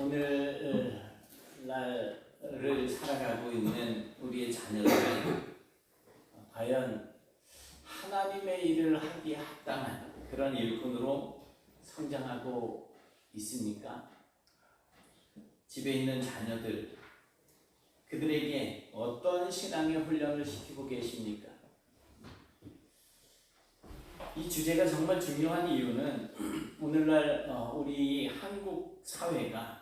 오늘날을 살아가고 있는 우리의 자녀들은 과연 하나님의 일을 하기에 합당한 그런 일꾼으로 성장하고 있습니까? 집에 있는 자녀들, 그들에게 어떤 신앙의 훈련을 시키고 계십니까? 이 주제가 정말 중요한 이유는 오늘날 우리 한국 사회가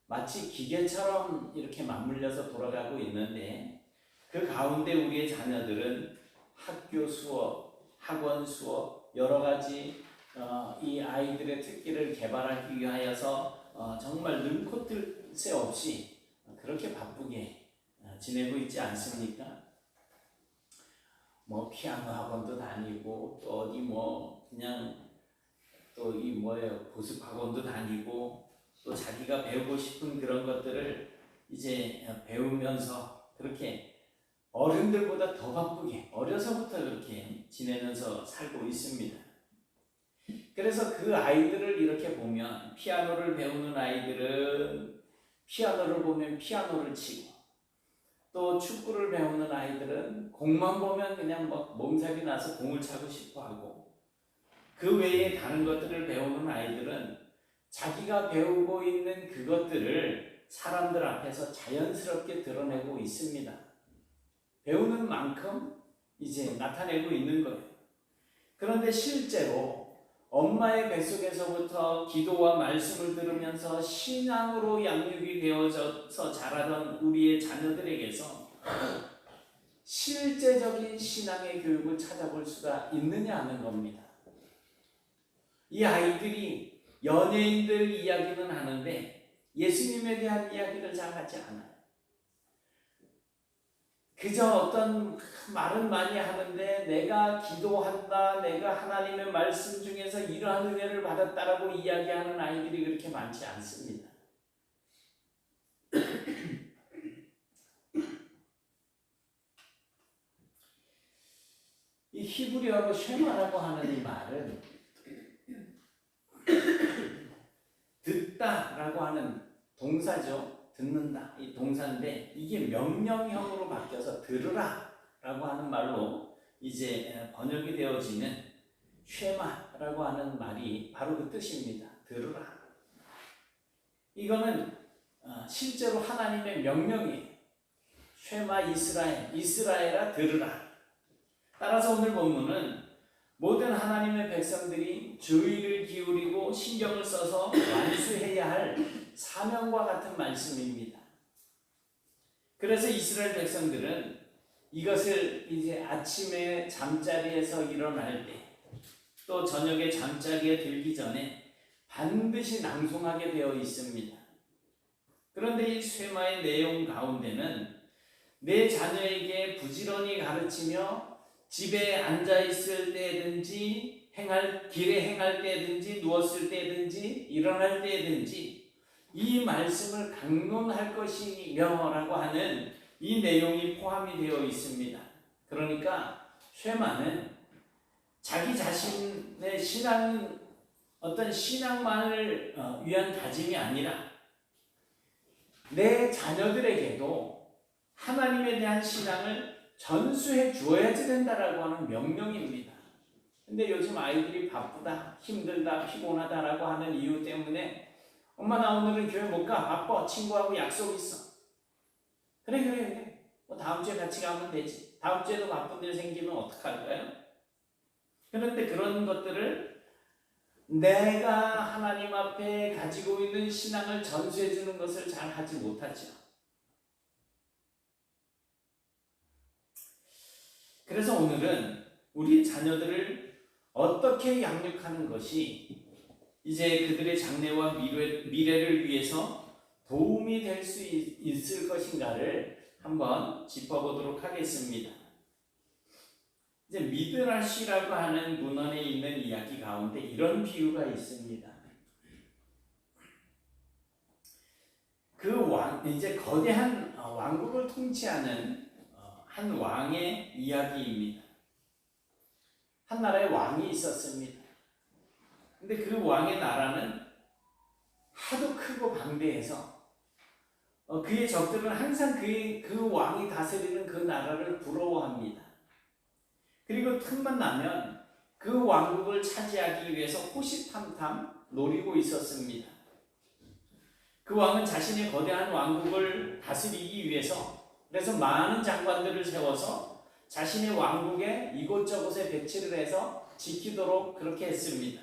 마치 기계처럼 이렇게 맞물려서 돌아가고 있는데, 그 가운데 우리의 자녀들은 학교 수업, 학원 수업, 여러 가지 이 아이들의 특기를 개발하기 위하여서 정말 눈코 뜰 새 없이 그렇게 바쁘게 지내고 있지 않습니까? 뭐 피아노 학원도 다니고 또 어디 뭐 그냥 또 이 뭐예요 보습 학원도 다니고 또 자기가 배우고 싶은 그런 것들을 이제 배우면서 그렇게 어른들보다 더 바쁘게 어려서부터 그렇게 지내면서 살고 있습니다. 그래서 그 아이들을 이렇게 보면, 피아노를 배우는 아이들은 피아노를 보면 피아노를 치고, 또 축구를 배우는 아이들은 공만 보면 그냥 막 몸살이 나서 공을 차고 싶어 하고, 그 외에 다른 것들을 배우는 아이들은 자기가 배우고 있는 그것들을 사람들 앞에서 자연스럽게 드러내고 있습니다. 배우는 만큼 이제 나타내고 있는 거예요. 그런데 실제로 엄마의 뱃속에서부터 기도와 말씀을 들으면서 신앙으로 양육이 되어져서 자라던 우리의 자녀들에게서 실제적인 신앙의 교육을 찾아볼 수가 있느냐 하는 겁니다. 이 아이들이 연예인들 이야기는 하는데 예수님에 대한 이야기를 잘 하지 않아요. 그저 어떤 말은 많이 하는데 내가 기도한다, 내가 하나님의 말씀 중에서 이러한 은혜를 받았다라고 이야기하는 아이들이 그렇게 많지 않습니다. 이 히브리어로 쉐마라고 하는 이 말은 듣다라고 하는 동사죠. 듣는다, 이 동사인데 이게 명령형으로 바뀌어서 들으라 라고 하는 말로 이제 번역이 되어지는 쉐마라고 하는 말이 바로 그 뜻입니다. 들으라. 이거는 실제로 하나님의 명령이에요. 쉐마 이스라엘, 이스라엘아 들으라. 따라서 오늘 본문은 모든 하나님의 백성들이 주의를 기울이고 신경을 써서 완수해야 할 사명과 같은 말씀입니다. 그래서 이스라엘 백성들은 이것을 이제 아침에 잠자리에서 일어날 때, 또 저녁에 잠자리에 들기 전에 반드시 낭송하게 되어 있습니다. 그런데 이 쇠마의 내용 가운데는 내 자녀에게 부지런히 가르치며 집에 앉아 있을 때든지 길에 행할 때든지 누웠을 때든지 일어날 때든지 이 말씀을 강론할 것이며 라고 하는 이 내용이 포함이 되어 있습니다. 그러니까 쉐마는 자기 자신의 신앙은 어떤 신앙만을 위한 다짐이 아니라 내 자녀들에게도 하나님에 대한 신앙을 전수해 주어야지 된다라고 하는 명령입니다. 근데 요즘 아이들이 바쁘다, 힘들다, 피곤하다라고 하는 이유 때문에 엄마 나 오늘은 교회 못 가, 바빠, 친구하고 약속 있어. 그래. 뭐 다음 주에 같이 가면 되지. 다음 주에도 바쁜 일 생기면 어떡할까요? 그런데 그런 것들을 내가 하나님 앞에 가지고 있는 신앙을 전수해 주는 것을 잘 하지 못하죠. 그래서 오늘은 우리 자녀들을 어떻게 양육하는 것이 이제 그들의 장래와 미래를 위해서 도움이 될 수 있을 것인가를 한번 짚어보도록 하겠습니다. 이제 미드라시라고 하는 문헌에 있는 이야기 가운데 이런 비유가 있습니다. 이제 거대한 왕국을 통치하는 한 왕의 이야기입니다. 한 나라에 왕이 있었습니다. 근데 그 왕의 나라는 하도 크고 방대해서 그의 적들은 항상 그 왕이 다스리는 그 나라를 부러워합니다. 그리고 틈만 나면 그 왕국을 차지하기 위해서 호시탐탐 노리고 있었습니다. 그 왕은 자신의 거대한 왕국을 다스리기 위해서 그래서 많은 장관들을 세워서 자신의 왕국에 이곳저곳에 배치를 해서 지키도록 그렇게 했습니다.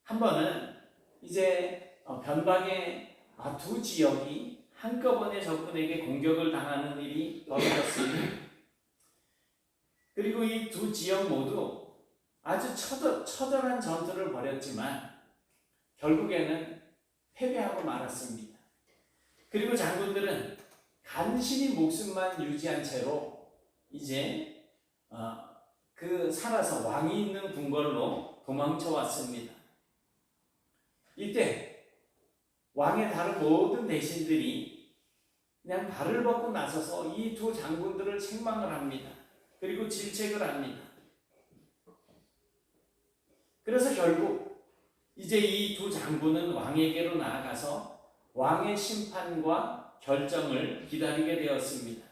한 번은 이제 변방의 두 지역이 한꺼번에 적군에게 공격을 당하는 일이 벌어졌습니다. 그리고 이 두 지역 모두 아주 처절한 전투를 벌였지만 결국에는 패배하고 말았습니다. 그리고 장군들은 간신히 목숨만 유지한 채로 이제 살아서 왕이 있는 궁궐로 도망쳐 왔습니다. 이때 왕의 다른 모든 대신들이 그냥 발을 벗고 나서서 이 두 장군들을 책망을 합니다. 그리고 질책을 합니다. 그래서 결국 이제 이 두 장군은 왕에게로 나아가서 왕의 심판과 결정을 기다리게 되었습니다.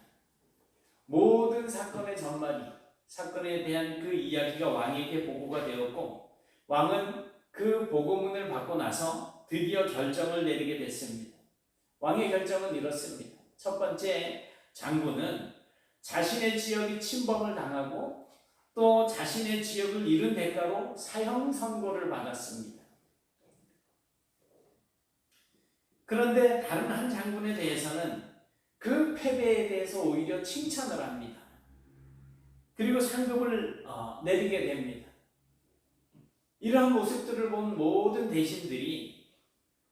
모든 사건의 전말이, 사건에 대한 그 이야기가 왕에게 보고가 되었고 왕은 그 보고문을 받고 나서 드디어 결정을 내리게 됐습니다. 왕의 결정은 이렇습니다. 첫 번째, 장군은 자신의 지역이 침범을 당하고 또 자신의 지역을 잃은 대가로 사형 선고를 받았습니다. 그런데 다른 한 장군에 대해서는 그 패배에 대해서 오히려 칭찬을 합니다. 그리고 상급을 내리게 됩니다. 이러한 모습들을 본 모든 대신들이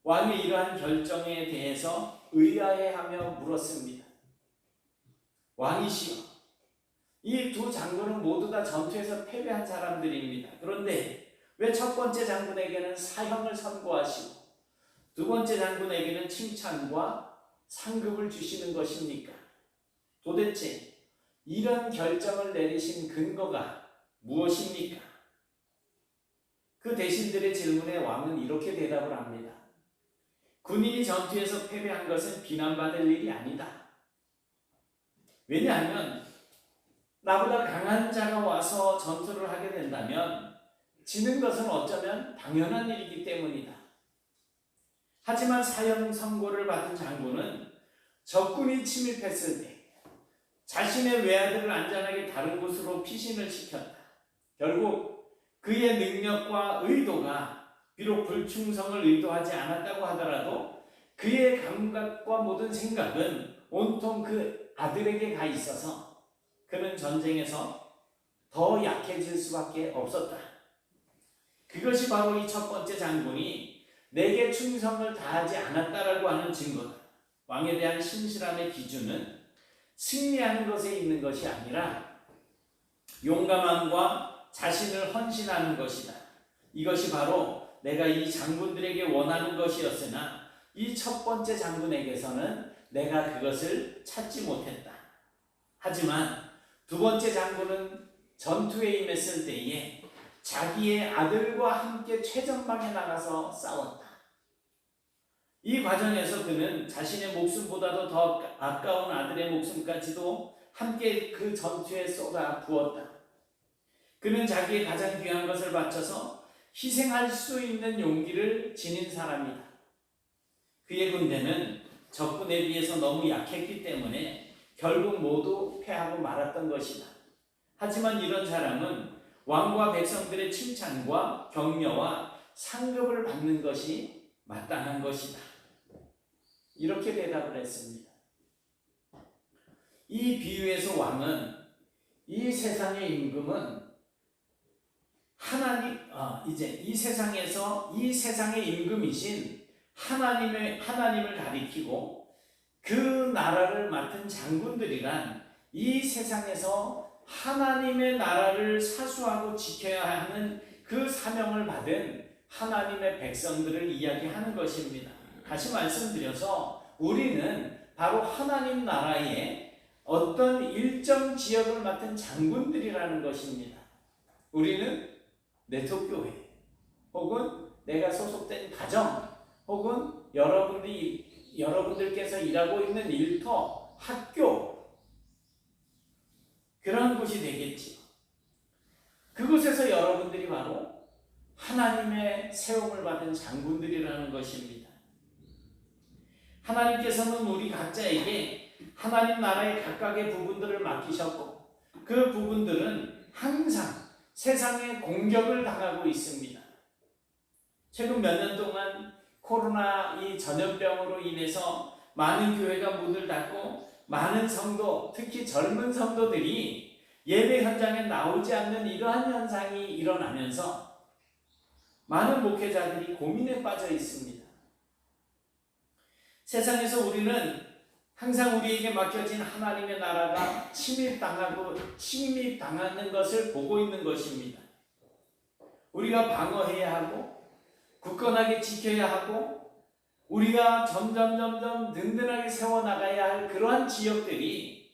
왕의 이러한 결정에 대해서 의아해하며 물었습니다. 왕이시여, 이 두 장군은 모두 다 전투에서 패배한 사람들입니다. 그런데 왜 첫 번째 장군에게는 사형을 선고하시고 두 번째 장군에게는 칭찬과 상급을 주시는 것입니까? 도대체 이런 결정을 내리신 근거가 무엇입니까? 그 대신들의 질문에 왕은 이렇게 대답을 합니다. 군인이 전투에서 패배한 것은 비난받을 일이 아니다. 왜냐하면 나보다 강한 자가 와서 전투를 하게 된다면 지는 것은 어쩌면 당연한 일이기 때문이다. 하지만 사형 선고를 받은 장군은 적군이 침입했을 때 자신의 외아들을 안전하게 다른 곳으로 피신을 시켰다. 결국 그의 능력과 의도가 비록 불충성을 의도하지 않았다고 하더라도 그의 감각과 모든 생각은 온통 그 아들에게 가 있어서 그는 전쟁에서 더 약해질 수밖에 없었다. 그것이 바로 이 첫 번째 장군이 내게 충성을 다하지 않았다라고 하는 증거다. 왕에 대한 신실함의 기준은 승리하는 것에 있는 것이 아니라 용감함과 자신을 헌신하는 것이다. 이것이 바로 내가 이 장군들에게 원하는 것이었으나 이 첫 번째 장군에게서는 내가 그것을 찾지 못했다. 하지만 두 번째 장군은 전투에 임했을 때에 자기의 아들과 함께 최전방에 나가서 싸웠다. 이 과정에서 그는 자신의 목숨보다도 더 아까운 아들의 목숨까지도 함께 그 전투에 쏟아 부었다. 그는 자기의 가장 귀한 것을 바쳐서 희생할 수 있는 용기를 지닌 사람이다. 그의 군대는 적군에 비해서 너무 약했기 때문에 결국 모두 패하고 말았던 것이다. 하지만 이런 사람은 왕과 백성들의 칭찬과 격려와 상급을 받는 것이 마땅한 것이다. 이렇게 대답을 했습니다. 이 비유에서 왕은 이 세상의 임금은 하나님, 이제 이 세상에서 이 세상의 임금이신 하나님을 가리키고 그 나라를 맡은 장군들이란 이 세상에서 하나님의 나라를 사수하고 지켜야 하는 그 사명을 받은 하나님의 백성들을 이야기하는 것입니다. 다시 말씀드려서 우리는 바로 하나님 나라의 어떤 일정 지역을 맡은 장군들이라는 것입니다. 우리는 내토교회 혹은 내가 소속된 가정 혹은 여러분들께서 일하고 있는 일터, 학교, 그런 곳이 되겠지요. 그곳에서 여러분들이 바로 하나님의 세움을 받은 장군들이라는 것입니다. 하나님께서는 우리 각자에게 하나님 나라의 각각의 부분들을 맡기셨고, 그 부분들은 항상 세상의 공격을 당하고 있습니다. 최근 몇 년 동안 코로나 이 전염병으로 인해서 많은 교회가 문을 닫고 많은 성도, 특히 젊은 성도들이 예배 현장에 나오지 않는 이러한 현상이 일어나면서 많은 목회자들이 고민에 빠져 있습니다. 세상에서 우리는 항상 우리에게 맡겨진 하나님의 나라가 침입당하는 것을 보고 있는 것입니다. 우리가 방어해야 하고 굳건하게 지켜야 하고 우리가 점점 든든하게 세워나가야 할 그러한 지역들이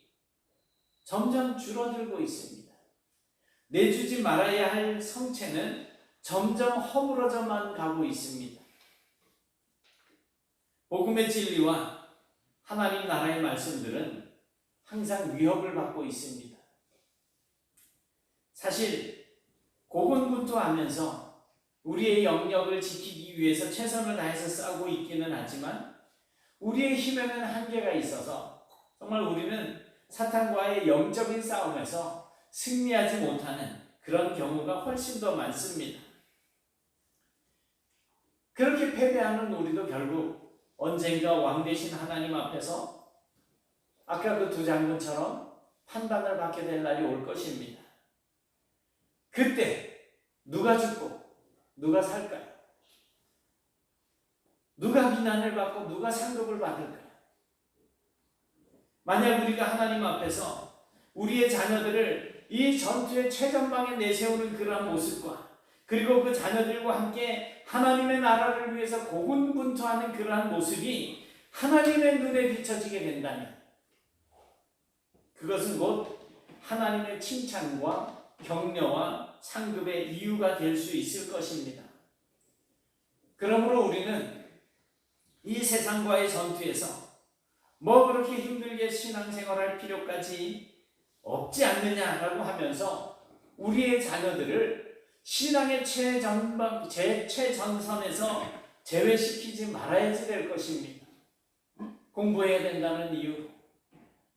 점점 줄어들고 있습니다. 내주지 말아야 할 성체는 점점 허물어져만 가고 있습니다. 복음의 진리와 하나님 나라의 말씀들은 항상 위협을 받고 있습니다. 사실 고군분투하면서 우리의 영역을 지키기 위해서 최선을 다해서 싸우고 있기는 하지만 우리의 힘에는 한계가 있어서 정말 우리는 사탄과의 영적인 싸움에서 승리하지 못하는 그런 경우가 훨씬 더 많습니다. 그렇게 패배하는 우리도 결국 언젠가 왕 되신 하나님 앞에서 아까 그 두 장군처럼 판단을 받게 될 날이 올 것입니다. 그때 누가 죽고 누가 살까요? 누가 비난을 받고 누가 상급을 받을까요? 만약 우리가 하나님 앞에서 우리의 자녀들을 이 전투의 최전방에 내세우는 그러한 모습과 그리고 그 자녀들과 함께 하나님의 나라를 위해서 고군분투하는 그러한 모습이 하나님의 눈에 비춰지게 된다면 그것은 곧 하나님의 칭찬과 격려와 상급의 이유가 될 수 있을 것입니다. 그러므로 우리는 이 세상과의 전투에서 뭐 그렇게 힘들게 신앙생활할 필요까지 없지 않느냐라고 하면서 우리의 자녀들을 신앙의 최전선에서 제외시키지 말아야지 될 것입니다. 공부해야 된다는 이유로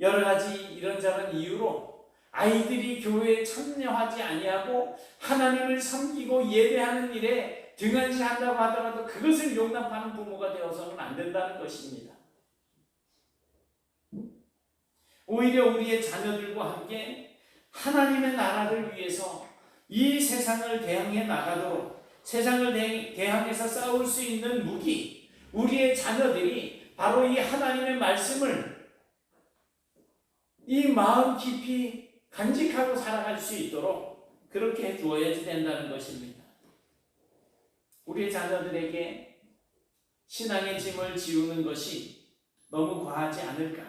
여러 가지 이런저런 이유로 아이들이 교회에 참여하지 아니하고 하나님을 섬기고 예배하는 일에 등한시한다고 하더라도 그것을 용납하는 부모가 되어서는 안 된다는 것입니다. 오히려 우리의 자녀들과 함께 하나님의 나라를 위해서 이 세상을 대항해 나가도록 세상을 대항해서 싸울 수 있는 무기, 우리의 자녀들이 바로 이 하나님의 말씀을 이 마음 깊이 간직하고 살아갈 수 있도록 그렇게 해주어야지 된다는 것입니다. 우리의 자녀들에게 신앙의 짐을 지우는 것이 너무 과하지 않을까?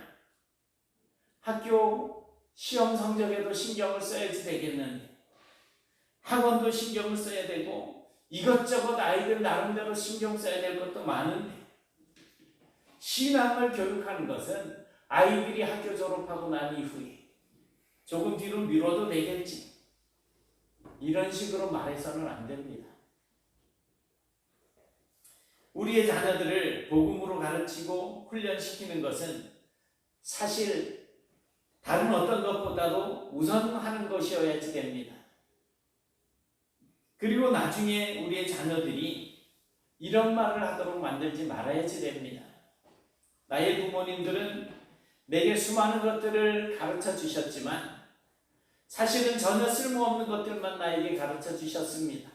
학교 시험 성적에도 신경을 써야지 되겠는데 학원도 신경을 써야 되고 이것저것 아이들 나름대로 신경 써야 될 것도 많은데 신앙을 교육하는 것은 아이들이 학교 졸업하고 난 이후에 조금 뒤로 미뤄도 되겠지. 이런 식으로 말해서는 안 됩니다. 우리의 자녀들을 복음으로 가르치고 훈련시키는 것은 사실 다른 어떤 것보다도 우선하는 것이어야지 됩니다. 그리고 나중에 우리의 자녀들이 이런 말을 하도록 만들지 말아야지 됩니다. 나의 부모님들은 내게 수많은 것들을 가르쳐 주셨지만 사실은 전혀 쓸모없는 것들만 나에게 가르쳐 주셨습니다.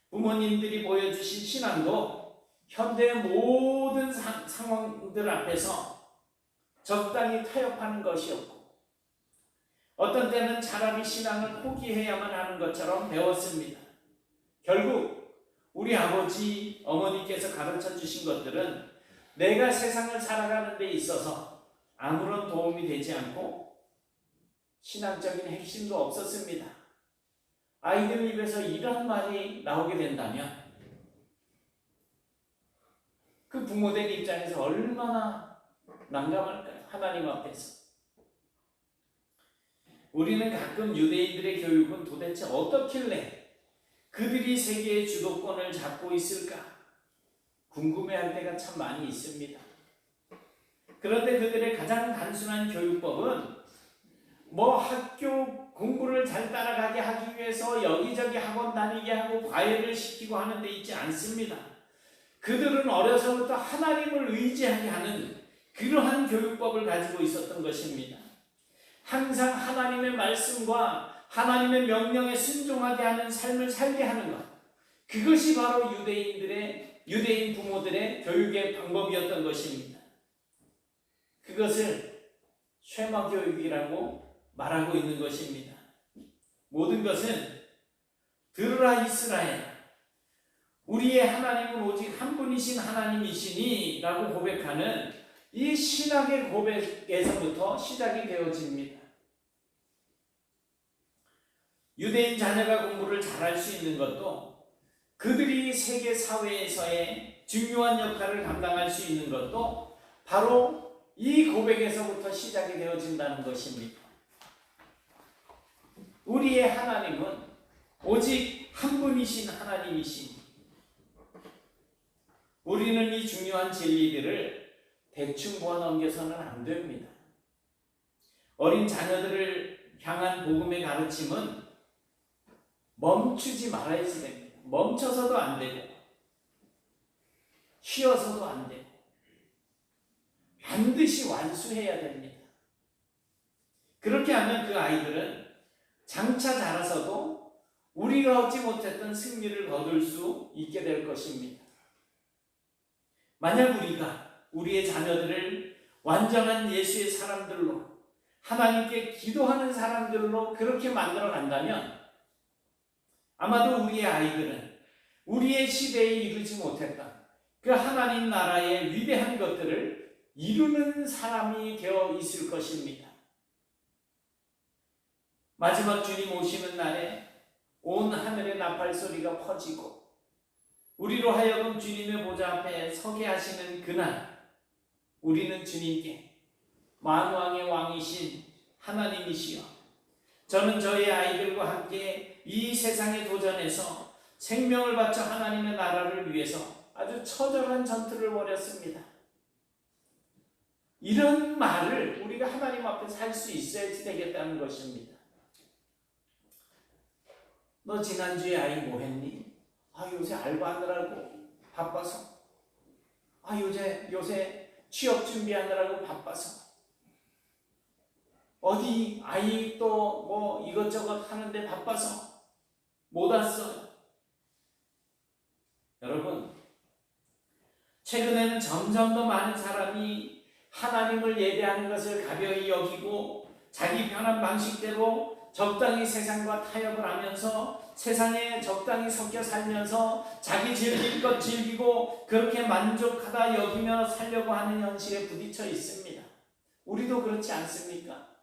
부모님들이 보여주신 신앙도 현대의 모든 상황들 앞에서 적당히 타협하는 것이었고 어떤 때는 차라리 신앙을 포기해야만 하는 것처럼 배웠습니다. 결국 우리 아버지, 어머니께서 가르쳐 주신 것들은 내가 세상을 살아가는 데 있어서 아무런 도움이 되지 않고 신앙적인 핵심도 없었습니다. 아이들 입에서 이런 말이 나오게 된다면 그 부모된 입장에서 얼마나 난감할까요? 하나님 앞에서. 우리는 가끔 유대인들의 교육은 도대체 어떻길래 그들이 세계의 주도권을 잡고 있을까 궁금해할 때가 참 많이 있습니다. 그런데 그들의 가장 단순한 교육법은 뭐 학교 공부를 잘 따라가게 하기 위해서 여기저기 학원 다니게 하고 과외를 시키고 하는 데 있지 않습니다. 그들은 어려서부터 하나님을 의지하게 하는 그러한 교육법을 가지고 있었던 것입니다. 항상 하나님의 말씀과 하나님의 명령에 순종하게 하는 삶을 살게 하는 것, 그것이 바로 유대인 부모들의 교육의 방법이었던 것입니다. 그것을 쉐마 교육이라고 말하고 있는 것입니다. 모든 것은 들으라 이스라엘, 우리의 하나님은 오직 한 분이신 하나님이시니 라고 고백하는 이 신학의 고백에서부터 시작이 되어집니다. 유대인 자녀가 공부를 잘할 수 있는 것도, 그들이 세계 사회에서의 중요한 역할을 감당할 수 있는 것도 바로 이 고백에서부터 시작이 되어진다는 것입니다. 우리의 하나님은 오직 한 분이신 하나님이시니 우리는 이 중요한 진리들을 대충 보아 넘겨서는 안 됩니다. 어린 자녀들을 향한 복음의 가르침은 멈추지 말아야지 됩니다. 멈춰서도 안 되고 쉬어서도 안 되고 반드시 완수해야 됩니다. 그렇게 하면 그 아이들은 장차 자라서도 우리가 얻지 못했던 승리를 거둘 수 있게 될 것입니다. 만약 우리가 우리의 자녀들을 완전한 예수의 사람들로, 하나님께 기도하는 사람들로 그렇게 만들어 간다면 아마도 우리의 아이들은 우리의 시대에 이루지 못했던 그 하나님 나라의 위대한 것들을 이루는 사람이 되어 있을 것입니다. 마지막 주님 오시는 날에 온 하늘의 나팔 소리가 퍼지고 우리로 하여금 주님의 보좌 앞에 서게 하시는 그날, 우리는 주님께 만왕의 왕이신 하나님이시여, 저는 저희 아이들과 함께 이 세상의 도전에서 생명을 바쳐 하나님의 나라를 위해서 아주 처절한 전투를 벌였습니다. 이런 말을 우리가 하나님 앞에서 할 수 있어야지 되겠다는 것입니다. 너 지난주에 아이 뭐 했니? 요새 알바하느라고 바빠서. 요새 취업 준비하느라고 바빠서. 어디 아이 또 뭐 이것저것 하는데 바빠서 못 왔어요. 여러분, 최근에는 점점 더 많은 사람이 하나님을 예배하는 것을 가벼이 여기고 자기 편한 방식대로 적당히 세상과 타협을 하면서 세상에 적당히 섞여 살면서 자기 즐길 것 즐기고 그렇게 만족하다 여기며 살려고 하는 현실에 부딪혀 있습니다. 우리도 그렇지 않습니까?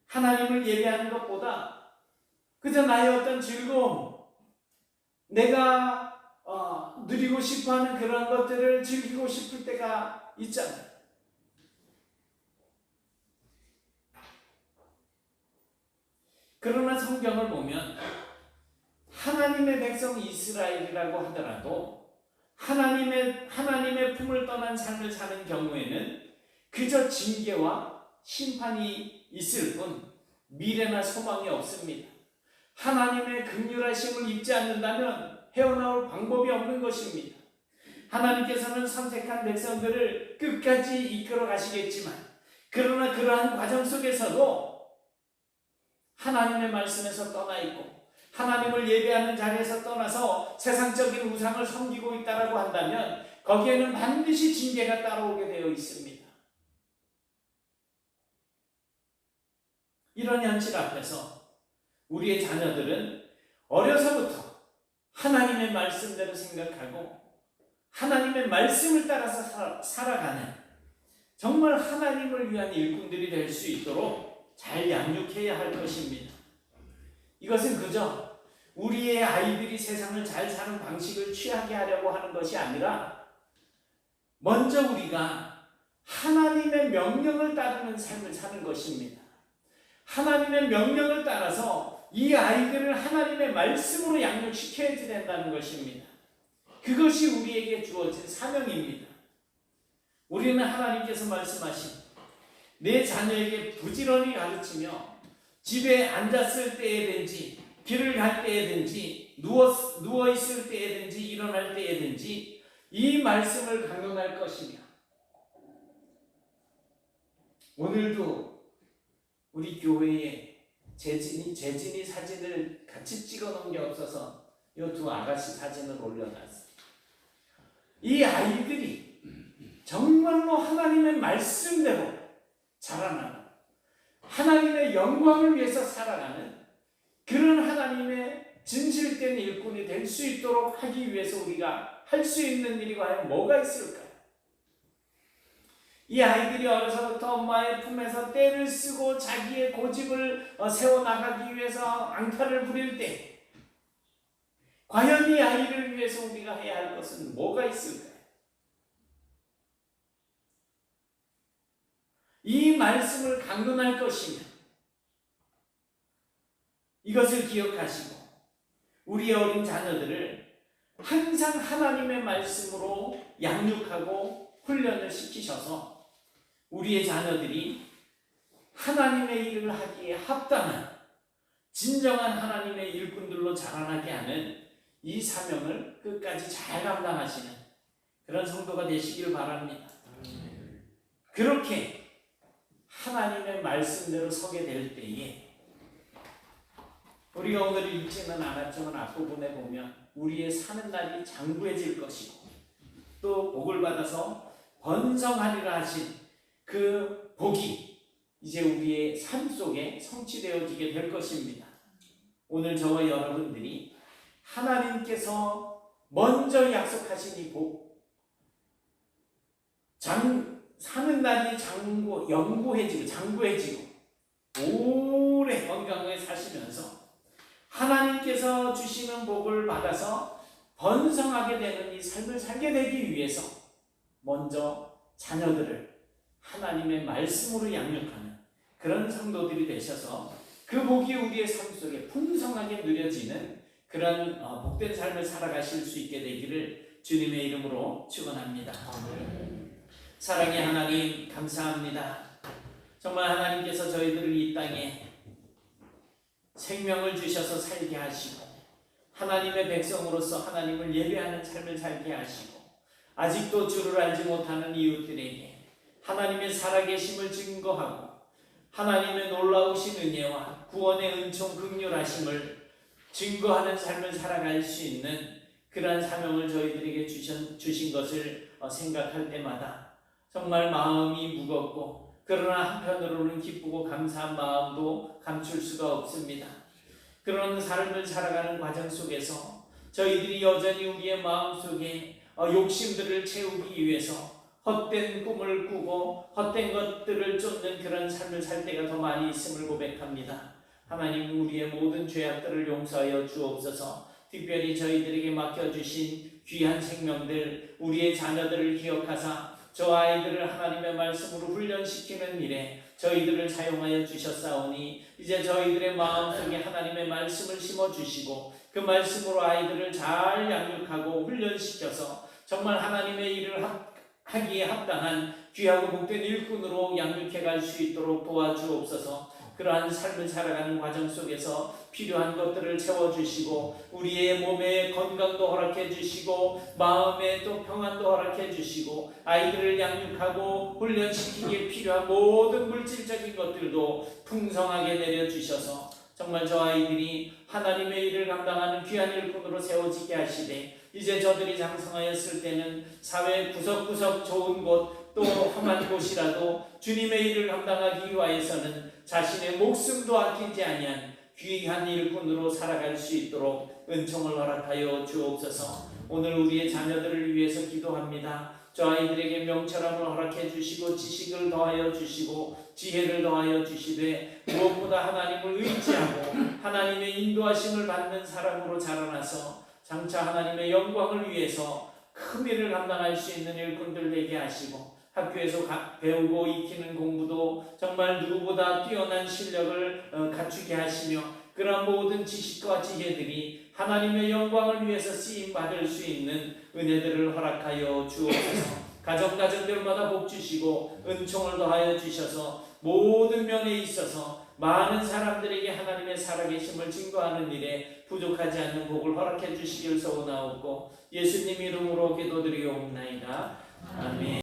하나님을 예배하는 것보다 그저 나의 어떤 즐거움, 내가 누리고 싶어하는 그런 것들을 즐기고 싶을 때가 있잖아요. 그러나 성경을 보면 하나님의 백성 이스라엘이라고 하더라도 하나님의 품을 떠난 삶을 사는 경우에는 그저 징계와 심판이 있을 뿐 미래나 소망이 없습니다. 하나님의 긍휼하심을 입지 않는다면 헤어나올 방법이 없는 것입니다. 하나님께서는 선택한 백성들을 끝까지 이끌어 가시겠지만, 그러나 그러한 과정 속에서도 하나님의 말씀에서 떠나 있고 하나님을 예배하는 자리에서 떠나서 세상적인 우상을 섬기고 있다라고 한다면 거기에는 반드시 징계가 따라오게 되어 있습니다. 이런 현실 앞에서 우리의 자녀들은 어려서부터 하나님의 말씀대로 생각하고 하나님의 말씀을 따라서 살아가는 정말 하나님을 위한 일꾼들이 될 수 있도록 잘 양육해야 할 것입니다. 이것은 그저 우리의 아이들이 세상을 잘 사는 방식을 취하게 하려고 하는 것이 아니라 먼저 우리가 하나님의 명령을 따르는 삶을 사는 것입니다. 하나님의 명령을 따라서 이 아이들을 하나님의 말씀으로 양육시켜야 된다는 것입니다. 그것이 우리에게 주어진 사명입니다. 우리는 하나님께서 말씀하신 내 자녀에게 부지런히 가르치며 집에 앉았을 때에든지 길을 갈 때에든지 누워 있을 때에든지 일어날 때에든지 이 말씀을 강론할 것이며, 오늘도 우리 교회에 재진이 사진을 같이 찍어 놓은 게 없어서 이 두 아가씨 사진을 올려놨어요. 이 아이들이 정말로 하나님의 말씀대로 자라나는, 하나님의 영광을 위해서 살아가는 그런 하나님의 진실된 일꾼이 될 수 있도록 하기 위해서 우리가 할 수 있는 일이 과연 뭐가 있을까요? 이 아이들이 어려서부터 엄마의 품에서 떼를 쓰고 자기의 고집을 세워나가기 위해서 앙탈을 부릴 때 과연 이 아이를 위해서 우리가 해야 할 것은 뭐가 있을까요? 이 말씀을 강론할 것이며, 이것을 기억하시고 우리의 어린 자녀들을 항상 하나님의 말씀으로 양육하고 훈련을 시키셔서 우리의 자녀들이 하나님의 일을 하기에 합당한 진정한 하나님의 일꾼들로 자라나게 하는 이 사명을 끝까지 잘 감당하시는 그런 성도가 되시길 바랍니다. 그렇게 하나님의 말씀대로 서게 될 때에 우리가 오늘 읽지는 않았지만 앞부분에 보면 우리의 사는 날이 장구해질 것이고 또 복을 받아서 번성하리라 하신 그 복이 이제 우리의 삶 속에 성취되어지게 될 것입니다. 오늘 저와 여러분들이 하나님께서 먼저 약속하신 이 복, 사는 날이 장구해지고 오래 건강하게 사시면서 하나님께서 주시는 복을 받아서 번성하게 되는 이 삶을 살게 되기 위해서 먼저 자녀들을 하나님의 말씀으로 양육하는 그런 성도들이 되셔서 그 복이 우리의 삶 속에 풍성하게 누려지는 그런 복된 삶을 살아가실 수 있게 되기를 주님의 이름으로 축원합니다. 사랑의 하나님, 감사합니다. 정말 하나님께서 저희들을 이 땅에 생명을 주셔서 살게 하시고 하나님의 백성으로서 하나님을 예배하는 삶을 살게 하시고 아직도 주를 알지 못하는 이웃들에게 하나님의 살아계심을 증거하고 하나님의 놀라우신 은혜와 구원의 은총 긍휼하심을 증거하는 삶을 살아갈 수 있는 그러한 사명을 저희들에게 주신 것을 생각할 때마다 정말 마음이 무겁고 그러나 한편으로는 기쁘고 감사한 마음도 감출 수가 없습니다. 그런 삶을 살아가는 과정 속에서 저희들이 여전히 우리의 마음속에 욕심들을 채우기 위해서 헛된 꿈을 꾸고 헛된 것들을 쫓는 그런 삶을 살 때가 더 많이 있음을 고백합니다. 하나님, 우리의 모든 죄악들을 용서하여 주옵소서. 특별히 저희들에게 맡겨주신 귀한 생명들, 우리의 자녀들을 기억하사 저 아이들을 하나님의 말씀으로 훈련시키는 일에 저희들을 사용하여 주셨사오니 이제 저희들의 마음속에 하나님의 말씀을 심어주시고 그 말씀으로 아이들을 잘 양육하고 훈련시켜서 정말 하나님의 일을 하기에 합당한 귀하고 복된 일꾼으로 양육해 갈 수 있도록 도와주옵소서. 그러한 삶을 살아가는 과정 속에서 필요한 것들을 채워주시고 우리의 몸에 건강도 허락해 주시고 마음에 또 평안도 허락해 주시고 아이들을 양육하고 훈련시키기에 필요한 모든 물질적인 것들도 풍성하게 내려주셔서 정말 저 아이들이 하나님의 일을 감당하는 귀한 일꾼으로 세워지게 하시되 이제 저들이 장성하였을 때는 사회 구석구석 좋은 곳 또 험한 곳이라도 주님의 일을 감당하기 위하여서는 자신의 목숨도 아끼지 아니한 귀한 일꾼으로 살아갈 수 있도록 은총을 허락하여 주옵소서. 오늘 우리의 자녀들을 위해서 기도합니다. 저 아이들에게 명철함을 허락해 주시고 지식을 더하여 주시고 지혜를 더하여 주시되 무엇보다 하나님을 의지하고 하나님의 인도하심을 받는 사람으로 자라나서 장차 하나님의 영광을 위해서 큰 일을 감당할 수 있는 일꾼들 되게 하시고 학교에서 배우고 익히는 공부도 정말 누구보다 뛰어난 실력을 갖추게 하시며 그러한 모든 지식과 지혜들이 하나님의 영광을 위해서 쓰임받을 수 있는 은혜들을 허락하여 주옵소서. 가정가정들마다 복 주시고 은총을 더하여 주셔서 모든 면에 있어서 많은 사람들에게 하나님의 살아계심을 증거하는 일에 부족하지 않는 복을 허락해 주시길 소원하옵고 예수님 이름으로 기도드리옵나이다. 아멘.